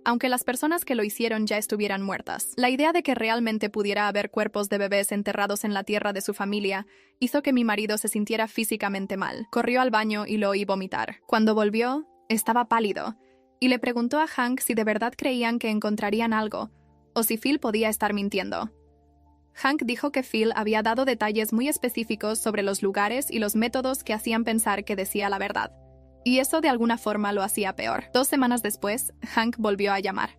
aunque las personas que lo hicieron ya estuvieran muertas. La idea de que realmente pudiera haber cuerpos de bebés enterrados en la tierra de su familia hizo que mi marido se sintiera físicamente mal. Corrió al baño y lo oí vomitar. Cuando volvió, estaba pálido, y le preguntó a Hank si de verdad creían que encontrarían algo, o si Phil podía estar mintiendo. Hank dijo que Phil había dado detalles muy específicos sobre los lugares y los métodos que hacían pensar que decía la verdad. Y eso de alguna forma lo hacía peor. 2 semanas después, Hank volvió a llamar.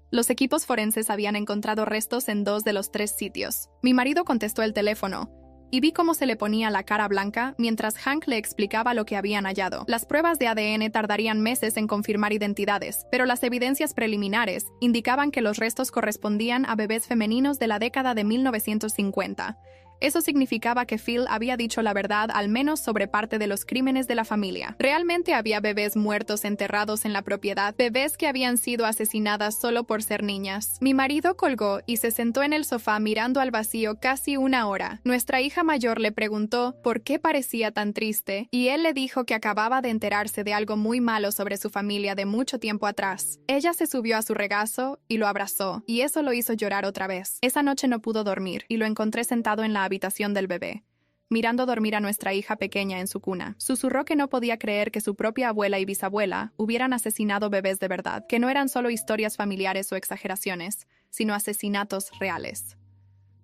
Los equipos forenses habían encontrado restos en 2 de los 3 sitios. Mi marido contestó el teléfono, y vi cómo se le ponía la cara blanca mientras Hank le explicaba lo que habían hallado. Las pruebas de ADN tardarían meses en confirmar identidades, pero las evidencias preliminares indicaban que los restos correspondían a bebés femeninos de la década de 1950. Eso significaba que Phil había dicho la verdad al menos sobre parte de los crímenes de la familia. Realmente había bebés muertos enterrados en la propiedad, bebés que habían sido asesinadas solo por ser niñas. Mi marido colgó y se sentó en el sofá mirando al vacío casi 1 hora. Nuestra hija mayor le preguntó por qué parecía tan triste, y él le dijo que acababa de enterarse de algo muy malo sobre su familia de mucho tiempo atrás. Ella se subió a su regazo y lo abrazó, y eso lo hizo llorar otra vez. Esa noche no pudo dormir, y lo encontré sentado en la habitación del bebé, mirando dormir a nuestra hija pequeña en su cuna. Susurró que no podía creer que su propia abuela y bisabuela hubieran asesinado bebés de verdad, que no eran solo historias familiares o exageraciones, sino asesinatos reales.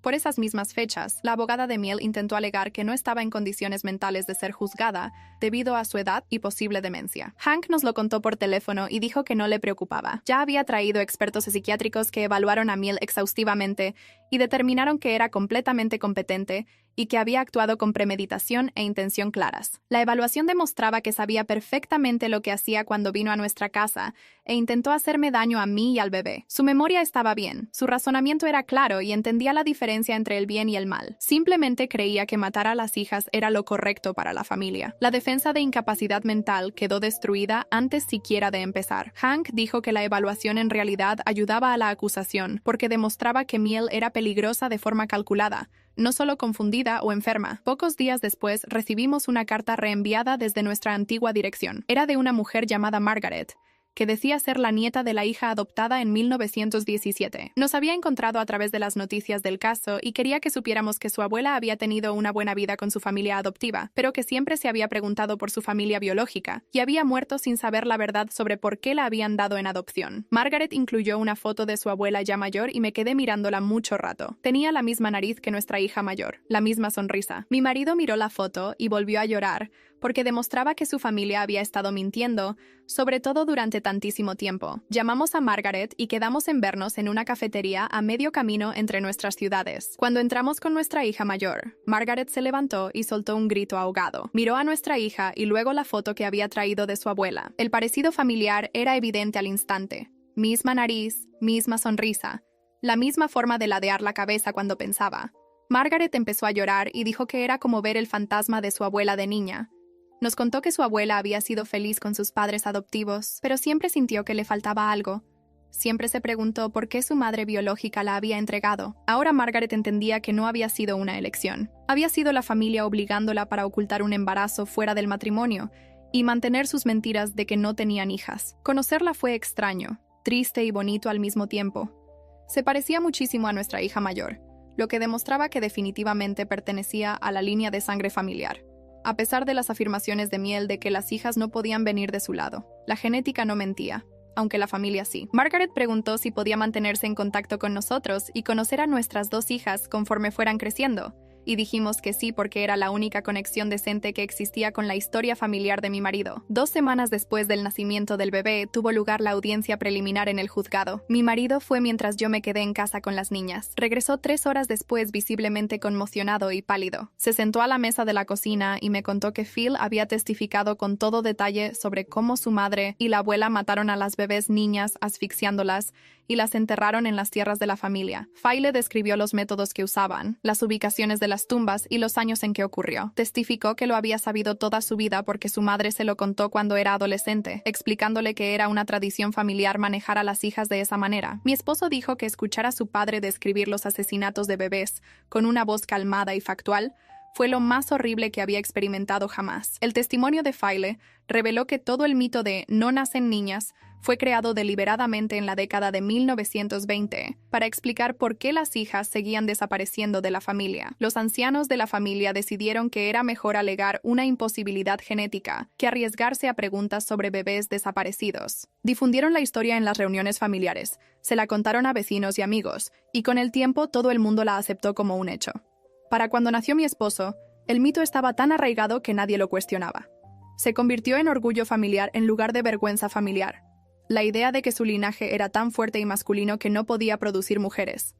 Por esas mismas fechas, la abogada de Miel intentó alegar que no estaba en condiciones mentales de ser juzgada debido a su edad y posible demencia. Hank nos lo contó por teléfono y dijo que no le preocupaba. Ya había traído expertos psiquiátricos que evaluaron a Miel exhaustivamente y determinaron que era completamente competente y que había actuado con premeditación e intención claras. La evaluación demostraba que sabía perfectamente lo que hacía cuando vino a nuestra casa e intentó hacerme daño a mí y al bebé. Su memoria estaba bien, su razonamiento era claro y entendía la diferencia entre el bien y el mal. Simplemente creía que matar a las hijas era lo correcto para la familia. La defensa de incapacidad mental quedó destruida antes siquiera de empezar. Hank dijo que la evaluación en realidad ayudaba a la acusación porque demostraba que Miel era peligrosa de forma calculada, no solo confundida o enferma. Pocos días después recibimos una carta reenviada desde nuestra antigua dirección. Era de una mujer llamada Margaret, que decía ser la nieta de la hija adoptada en 1917. Nos había encontrado a través de las noticias del caso y quería que supiéramos que su abuela había tenido una buena vida con su familia adoptiva, pero que siempre se había preguntado por su familia biológica y había muerto sin saber la verdad sobre por qué la habían dado en adopción. Margaret incluyó una foto de su abuela ya mayor y me quedé mirándola mucho rato. Tenía la misma nariz que nuestra hija mayor, la misma sonrisa. Mi marido miró la foto y volvió a llorar, porque demostraba que su familia había estado mintiendo, sobre todo durante tantísimo tiempo. Llamamos a Margaret y quedamos en vernos en una cafetería a medio camino entre nuestras ciudades. Cuando entramos con nuestra hija mayor, Margaret se levantó y soltó un grito ahogado. Miró a nuestra hija y luego la foto que había traído de su abuela. El parecido familiar era evidente al instante. Misma nariz, misma sonrisa, la misma forma de ladear la cabeza cuando pensaba. Margaret empezó a llorar y dijo que era como ver el fantasma de su abuela de niña. Nos contó que su abuela había sido feliz con sus padres adoptivos, pero siempre sintió que le faltaba algo. Siempre se preguntó por qué su madre biológica la había entregado. Ahora Margaret entendía que no había sido una elección. Había sido la familia obligándola para ocultar un embarazo fuera del matrimonio y mantener sus mentiras de que no tenían hijas. Conocerla fue extraño, triste y bonito al mismo tiempo. Se parecía muchísimo a nuestra hija mayor, lo que demostraba que definitivamente pertenecía a la línea de sangre familiar. A pesar de las afirmaciones de Miel de que las hijas no podían venir de su lado, la genética no mentía, aunque la familia sí. Margaret preguntó si podía mantenerse en contacto con nosotros y conocer a nuestras 2 hijas conforme fueran creciendo, y dijimos que sí porque era la única conexión decente que existía con la historia familiar de mi marido. 2 semanas después del nacimiento del bebé, tuvo lugar la audiencia preliminar en el juzgado. Mi marido fue mientras yo me quedé en casa con las niñas. Regresó 3 horas después visiblemente conmocionado y pálido. Se sentó a la mesa de la cocina y me contó que Phil había testificado con todo detalle sobre cómo su madre y la abuela mataron a las bebés niñas asfixiándolas y las enterraron en las tierras de la familia. Phil describió los métodos que usaban, las ubicaciones de las tumbas y los años en que ocurrió. Testificó que lo había sabido toda su vida porque su madre se lo contó cuando era adolescente, explicándole que era una tradición familiar manejar a las hijas de esa manera. Mi esposo dijo que escuchar a su padre describir los asesinatos de bebés con una voz calmada y factual fue lo más horrible que había experimentado jamás. El testimonio de Phil reveló que todo el mito de no nacen niñas fue creado deliberadamente en la década de 1920 para explicar por qué las hijas seguían desapareciendo de la familia. Los ancianos de la familia decidieron que era mejor alegar una imposibilidad genética que arriesgarse a preguntas sobre bebés desaparecidos. Difundieron la historia en las reuniones familiares, se la contaron a vecinos y amigos, y con el tiempo todo el mundo la aceptó como un hecho. Para cuando nació mi esposo, el mito estaba tan arraigado que nadie lo cuestionaba. Se convirtió en orgullo familiar en lugar de vergüenza familiar. La idea de que su linaje era tan fuerte y masculino que no podía producir mujeres.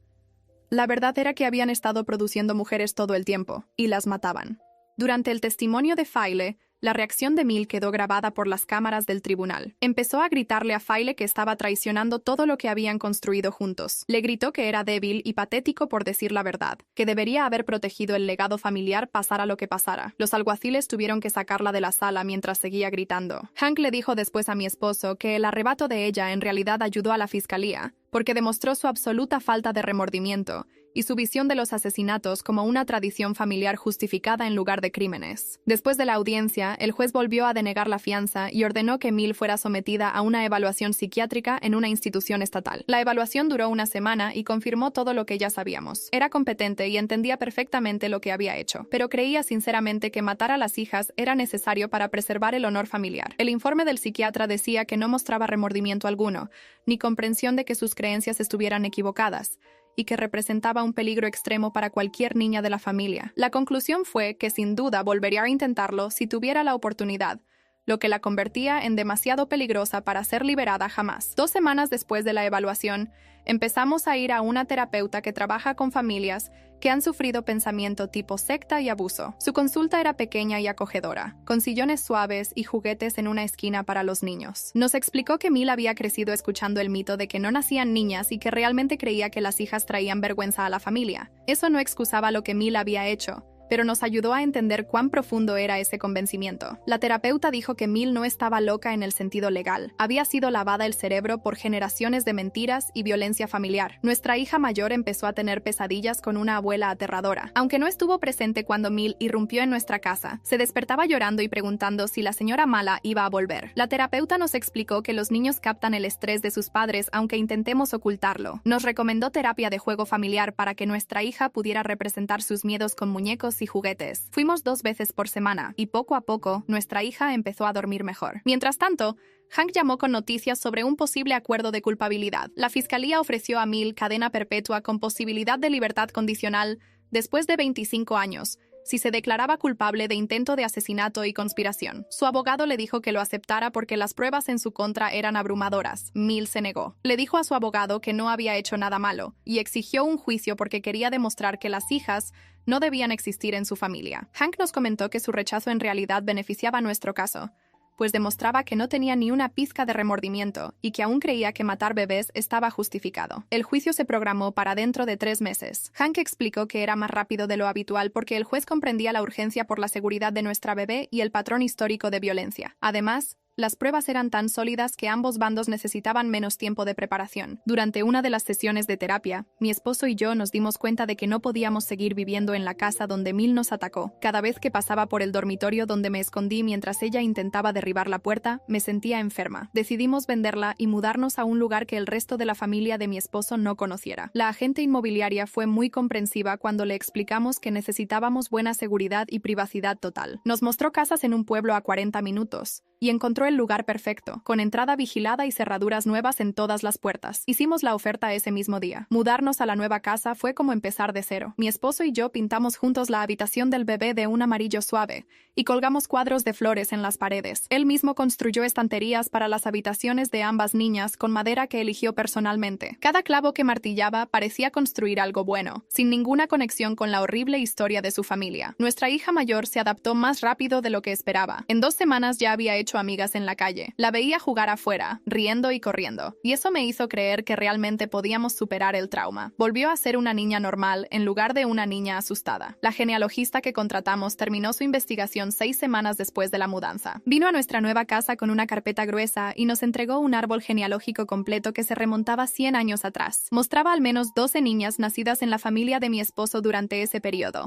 La verdad era que habían estado produciendo mujeres todo el tiempo, y las mataban. Durante el testimonio de Fyle, la reacción de Mill quedó grabada por las cámaras del tribunal. Empezó a gritarle a Fyle que estaba traicionando todo lo que habían construido juntos. Le gritó que era débil y patético por decir la verdad, que debería haber protegido el legado familiar pasara lo que pasara. Los alguaciles tuvieron que sacarla de la sala mientras seguía gritando. Hank le dijo después a mi esposo que el arrebato de ella en realidad ayudó a la fiscalía, porque demostró su absoluta falta de remordimiento y su visión de los asesinatos como una tradición familiar justificada en lugar de crímenes. Después de la audiencia, el juez volvió a denegar la fianza y ordenó que Mill fuera sometida a una evaluación psiquiátrica en una institución estatal. La evaluación duró una semana y confirmó todo lo que ya sabíamos. Era competente y entendía perfectamente lo que había hecho, pero creía sinceramente que matar a las hijas era necesario para preservar el honor familiar. El informe del psiquiatra decía que no mostraba remordimiento alguno, ni comprensión de que sus creencias estuvieran equivocadas, y que representaba un peligro extremo para cualquier niña de la familia. La conclusión fue que sin duda volvería a intentarlo si tuviera la oportunidad, lo que la convertía en demasiado peligrosa para ser liberada jamás. 2 semanas después de la evaluación, empezamos a ir a una terapeuta que trabaja con familias que han sufrido pensamiento tipo secta y abuso. Su consulta era pequeña y acogedora, con sillones suaves y juguetes en una esquina para los niños. Nos explicó que Mill había crecido escuchando el mito de que no nacían niñas y que realmente creía que las hijas traían vergüenza a la familia. Eso no excusaba lo que Mill había hecho, pero nos ayudó a entender cuán profundo era ese convencimiento. La terapeuta dijo que Mill no estaba loca en el sentido legal. Había sido lavada el cerebro por generaciones de mentiras y violencia familiar. Nuestra hija mayor empezó a tener pesadillas con una abuela aterradora. Aunque no estuvo presente cuando Mill irrumpió en nuestra casa, se despertaba llorando y preguntando si la señora mala iba a volver. La terapeuta nos explicó que los niños captan el estrés de sus padres aunque intentemos ocultarlo. Nos recomendó terapia de juego familiar para que nuestra hija pudiera representar sus miedos con muñecos y juguetes. Fuimos 2 veces por semana, y poco a poco, nuestra hija empezó a dormir mejor. Mientras tanto, Hank llamó con noticias sobre un posible acuerdo de culpabilidad. La fiscalía ofreció a Mill cadena perpetua con posibilidad de libertad condicional después de 25 años, si se declaraba culpable de intento de asesinato y conspiración. Su abogado le dijo que lo aceptara porque las pruebas en su contra eran abrumadoras. Mill se negó. Le dijo a su abogado que no había hecho nada malo, y exigió un juicio porque quería demostrar que las hijas no debían existir en su familia. Hank nos comentó que su rechazo en realidad beneficiaba nuestro caso, pues demostraba que no tenía ni una pizca de remordimiento y que aún creía que matar bebés estaba justificado. El juicio se programó para dentro de 3 meses. Hank explicó que era más rápido de lo habitual porque el juez comprendía la urgencia por la seguridad de nuestra bebé y el patrón histórico de violencia. Además, las pruebas eran tan sólidas que ambos bandos necesitaban menos tiempo de preparación. Durante una de las sesiones de terapia, mi esposo y yo nos dimos cuenta de que no podíamos seguir viviendo en la casa donde Mill nos atacó. Cada vez que pasaba por el dormitorio donde me escondí mientras ella intentaba derribar la puerta, me sentía enferma. Decidimos venderla y mudarnos a un lugar que el resto de la familia de mi esposo no conociera. La agente inmobiliaria fue muy comprensiva cuando le explicamos que necesitábamos buena seguridad y privacidad total. Nos mostró casas en un pueblo a 40 minutos, y encontró el lugar perfecto, con entrada vigilada y cerraduras nuevas en todas las puertas. Hicimos la oferta ese mismo día. Mudarnos a la nueva casa fue como empezar de cero. Mi esposo y yo pintamos juntos la habitación del bebé de un amarillo suave y colgamos cuadros de flores en las paredes. Él mismo construyó estanterías para las habitaciones de ambas niñas con madera que eligió personalmente. Cada clavo que martillaba parecía construir algo bueno, sin ninguna conexión con la horrible historia de su familia. Nuestra hija mayor se adaptó más rápido de lo que esperaba. En 2 semanas ya había hecho amigas en la calle. La veía jugar afuera, riendo y corriendo, y eso me hizo creer que realmente podíamos superar el trauma. Volvió a ser una niña normal en lugar de una niña asustada. La genealogista que contratamos terminó su investigación 6 semanas después de la mudanza. Vino a nuestra nueva casa con una carpeta gruesa y nos entregó un árbol genealógico completo que se remontaba 100 años atrás. Mostraba al menos 12 niñas nacidas en la familia de mi esposo durante ese periodo.